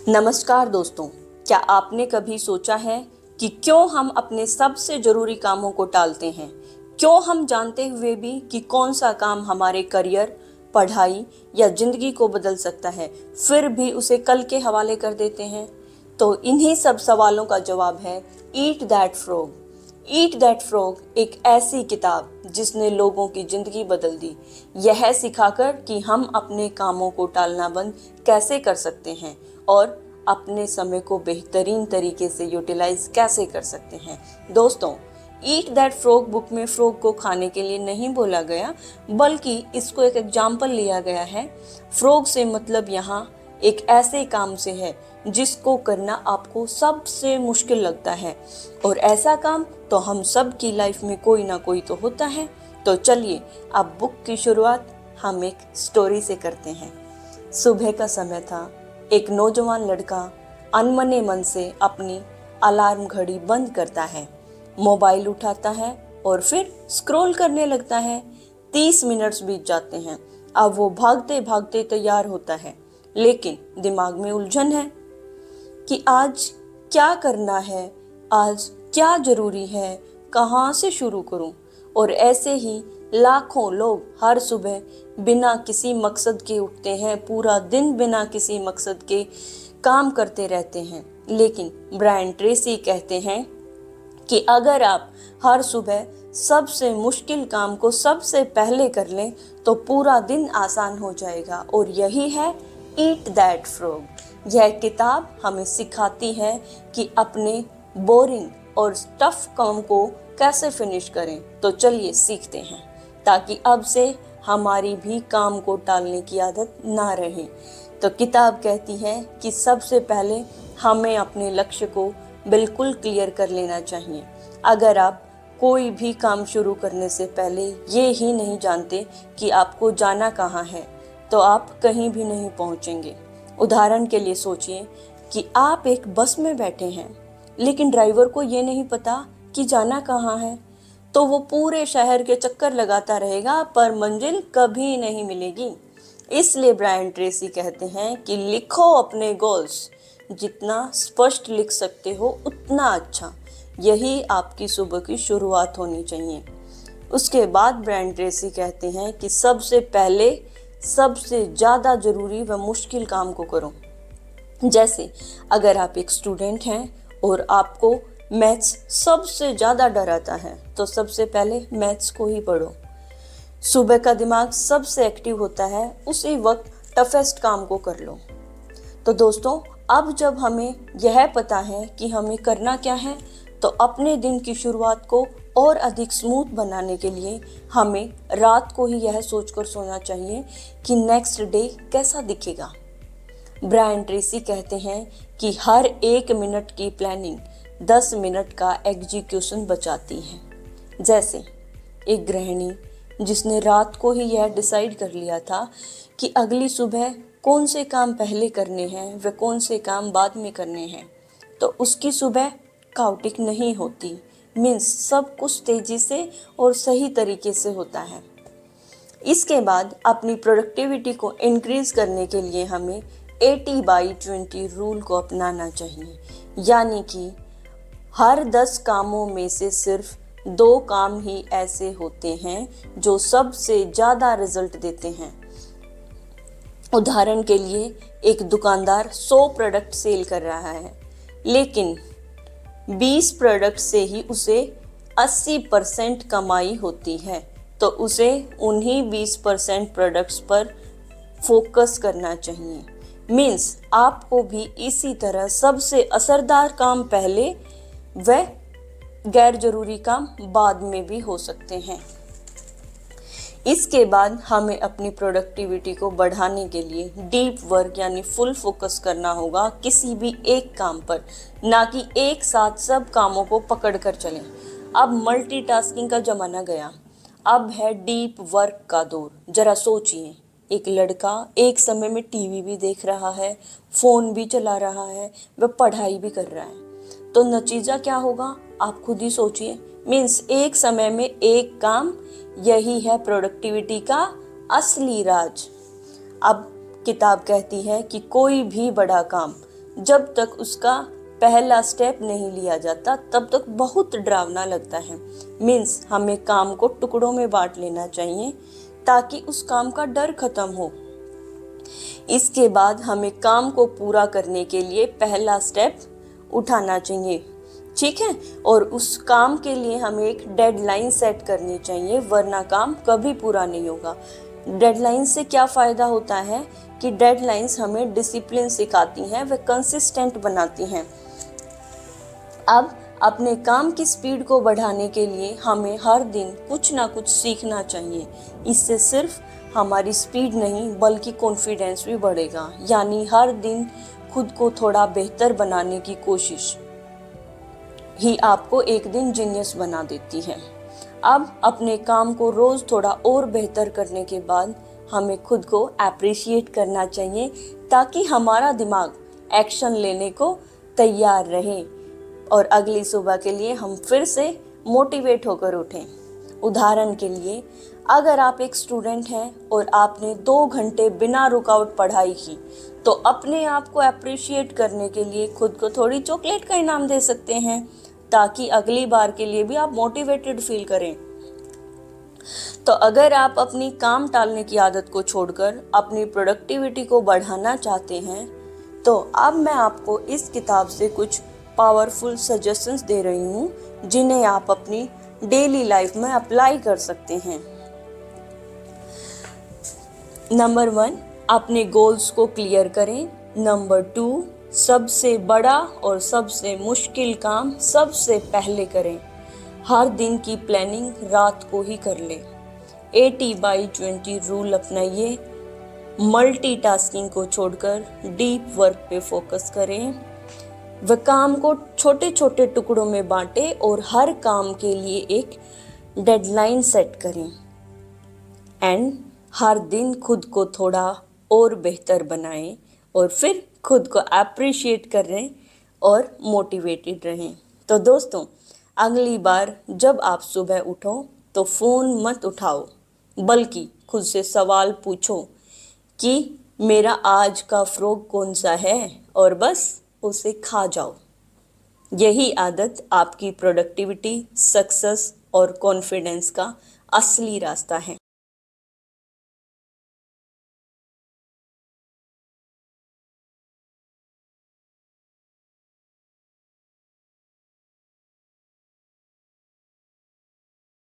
नमस्कार दोस्तों, क्या आपने कभी सोचा है कि क्यों हम अपने सबसे जरूरी कामों को टालते हैं? क्यों हम जानते हुए भी कि कौन सा काम हमारे करियर, पढ़ाई या जिंदगी को बदल सकता है, फिर भी उसे कल के हवाले कर देते हैं? तो इन्हीं सब सवालों का जवाब है eat that frog. Eat that frog एक ऐसी किताब जिसने लोगों की जिंदगी बदल दी, यह सिखाकर कि हम अपने कामों को टालना बंद कैसे कर सकते हैं और अपने समय को बेहतरीन तरीके से यूटिलाइज कैसे कर सकते हैं। दोस्तों, ईट दैट फ्रॉग बुक में फ्रॉग को खाने के लिए नहीं बोला गया, बल्कि इसको एक एग्जाम्पल लिया गया है। फ्रॉग से मतलब यहाँ एक ऐसे काम से है जिसको करना आपको सबसे मुश्किल लगता है, और ऐसा काम तो हम सब की लाइफ में कोई ना कोई तो होता है। तो चलिए अब बुक की शुरुआत हम एक स्टोरी से करते हैं। सुबह का समय था। एक नौजवान लड़का अनमने मन से अपनी अलार्म घड़ी बंद करता है, मोबाइल उठाता है और फिर स्क्रॉल करने लगता है। 30 मिनट्स बीत जाते हैं। अब वो भागते भागते तैयार होता है, लेकिन दिमाग में उलझन है कि आज क्या करना है, आज क्या जरूरी है, कहाँ से शुरू करूं। और ऐसे ही लाखों लोग हर सुबह बिना किसी मकसद के उठते हैं, पूरा दिन बिना किसी मकसद के काम करते रहते हैं। लेकिन ब्रायन ट्रेसी कहते हैं कि अगर आप हर सुबह सबसे मुश्किल काम को सबसे पहले कर लें तो पूरा दिन आसान हो जाएगा। और यही है ईट दैट फ्रॉग। यह किताब हमें सिखाती है कि अपने बोरिंग और टफ काम को कैसे फिनिश करें। तो चलिए सीखते हैं, ताकि अब से हमारी भी काम को टालने की आदत ना रहे। तो किताब कहती है कि सबसे पहले हमें अपने लक्ष्य को बिल्कुल क्लियर कर लेना चाहिए। अगर आप कोई भी काम शुरू करने से पहले ये ही नहीं जानते कि आपको जाना कहाँ है, तो आप कहीं भी नहीं पहुँचेंगे। उदाहरण के लिए सोचिए कि आप एक बस में बैठे हैं, लेकिन ड्राइवर को ये नहीं पता कि जाना कहाँ है, तो वो पूरे शहर के चक्कर लगाता रहेगा, पर मंजिल कभी नहीं मिलेगी। इसलिए ब्रायन ट्रेसी कहते हैं कि लिखो अपने गोल्स, जितना स्पष्ट लिख सकते हो उतना अच्छा। यही आपकी सुबह की शुरुआत होनी चाहिए। उसके बाद ब्रायन ट्रेसी कहते हैं कि सबसे पहले सबसे ज़्यादा ज़रूरी व मुश्किल काम को करो। जैसे अगर आप एक स्टूडेंट हैं और आपको मैथ्स सबसे ज़्यादा डराता है, तो सबसे पहले मैथ्स को ही पढ़ो। सुबह का दिमाग सबसे एक्टिव होता है, उसी वक्त टफेस्ट काम को कर लो। तो दोस्तों, अब जब हमें यह पता है कि हमें करना क्या है, तो अपने दिन की शुरुआत को और अधिक स्मूथ बनाने के लिए हमें रात को ही यह सोचकर सोना चाहिए कि नेक्स्ट डे कैसा दिखेगा। ब्रायन ट्रेसी कहते हैं कि हर 1 मिनट की प्लानिंग 10 मिनट का एग्जीक्यूशन बचाती है। जैसे एक गृहिणी जिसने रात को ही यह डिसाइड कर लिया था कि अगली सुबह कौन से काम पहले करने हैं व कौन से काम बाद में करने हैं, तो उसकी सुबह काउटिक नहीं होती। मीन्स सब कुछ तेजी से और सही तरीके से होता है। इसके बाद अपनी प्रोडक्टिविटी को इंक्रीज करने के लिए हमें 80/20 रूल को अपनाना चाहिए, यानी कि हर 10 कामों में से सिर्फ 2 काम ही ऐसे होते हैं जो सबसे ज़्यादा रिजल्ट देते हैं। उदाहरण के लिए एक दुकानदार 100 प्रोडक्ट सेल कर रहा है, लेकिन 20 प्रोडक्ट से ही उसे 80% कमाई होती है, तो उसे उन्हीं 20% प्रोडक्ट्स पर फोकस करना चाहिए। मीन्स आपको भी इसी तरह सबसे असरदार काम पहले व गैर जरूरी काम बाद में भी हो सकते हैं। इसके बाद हमें अपनी प्रोडक्टिविटी को बढ़ाने के लिए डीप वर्क यानी फुल फोकस करना होगा किसी भी एक काम पर, ना कि एक साथ सब कामों को पकड़ कर चलें। अब मल्टीटास्किंग का ज़माना गया, अब है डीप वर्क का दौर। जरा सोचिए, एक लड़का एक समय में टीवी भी देख रहा है, फ़ोन भी चला रहा है, वह पढ़ाई भी कर रहा है, तो नतीजा क्या होगा आप खुद ही सोचिए। मीन्स एक समय में एक काम, यही है प्रोडक्टिविटी का असली राज। अब किताब कहती है कि कोई भी बड़ा काम जब तक उसका पहला स्टेप नहीं लिया जाता तब तक बहुत डरावना लगता है। मीन्स हमें काम को टुकड़ों में बांट लेना चाहिए ताकि उस काम का डर खत्म हो। इसके बाद हमें काम को पूरा करने के लिए पहला स्टेप उठाना चाहिए, ठीक है। और उस काम के लिए हमें एक डेडलाइन सेट करनी चाहिए, वरना काम कभी पूरा नहीं होगा। डेडलाइन से क्या फ़ायदा होता है कि डेडलाइंस हमें डिसिप्लिन सिखाती हैं, वे कंसिस्टेंट बनाती हैं। अब अपने काम की स्पीड को बढ़ाने के लिए हमें हर दिन कुछ ना कुछ सीखना चाहिए। इससे सिर्फ हमारी स्पीड नहीं बल्कि कॉन्फिडेंस भी बढ़ेगा। यानी हर दिन खुद को थोड़ा बेहतर बनाने की कोशिश ही आपको एक दिन जीनियस बना देती है। अब अपने काम को रोज़ थोड़ा और बेहतर करने के बाद हमें खुद को अप्रिशिएट करना चाहिए ताकि हमारा दिमाग एक्शन लेने को तैयार रहे और अगली सुबह के लिए हम फिर से मोटिवेट होकर उठें। उदाहरण के लिए, अगर आप एक स्टूडेंट हैं और आपने 2 घंटे बिना रुकावट पढ़ाई की, तो अपने आप को अप्रिशिएट करने के लिए खुद को थोड़ी चॉकलेट का इनाम दे सकते हैं ताकि अगली बार के लिए भी आप मोटिवेटेड फील करें। तो अगर आप अपनी काम टालने की आदत को छोड़कर अपनी प्रोडक्टिविटी को बढ़ाना चाहते हैं, तो अब मैं आपको इस किताब से कुछ पावरफुल सजेशंस दे रही हूँ जिन्हें आप अपनी डेली लाइफ में अप्लाई कर सकते हैं। नंबर 1, अपने गोल्स को क्लियर करें। नंबर 2, सबसे बड़ा और सबसे मुश्किल काम सबसे पहले करें। हर दिन की प्लानिंग रात को ही कर लें। 80/20 रूल अपनाइए। मल्टीटास्किंग को छोड़कर डीप वर्क पे फोकस करें। वह काम को छोटे छोटे टुकड़ों में बांटें और हर काम के लिए एक डेडलाइन सेट करें। एंड हर दिन खुद को थोड़ा और बेहतर बनाएं और फिर खुद को अप्रिशिएट करें और मोटिवेटेड रहें। तो दोस्तों, अगली बार जब आप सुबह उठो तो फ़ोन मत उठाओ, बल्कि खुद से सवाल पूछो कि मेरा आज का फ्रॉग कौन सा है, और बस उसे खा जाओ। यही आदत आपकी प्रोडक्टिविटी, सक्सेस और कॉन्फिडेंस का असली रास्ता है।